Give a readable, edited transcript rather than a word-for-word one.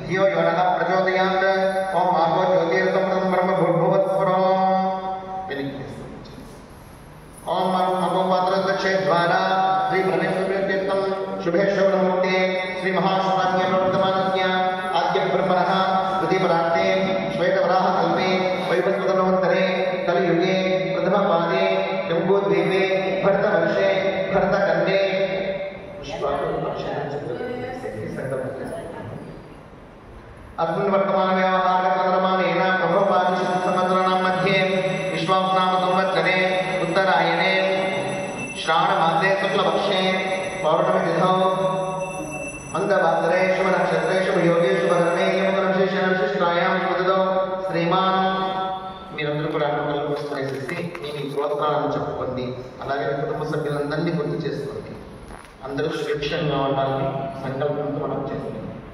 धियो यो नः प्रचोदयात् ओम आगो ज्योतिर्तमं ब्रह्म भूर्भुवस्वरम् ओम ममो पात्रदक्षे द्वारा श्री प्रणेश्वरतीर्थं शुभेश्वरमूर्ते श्री महाशिवरात्रि प्रवर्तमानस्य आद्य ब्रह्मणः द्वितीयपरार्थे श्वेतवराहकल्पे वैवस्वतमोत्तरे कलियुगे प्रथमपादे जम्बूद्वीपे भरतवर्षे भरतखण्डे अस्मिन् वर्तमाने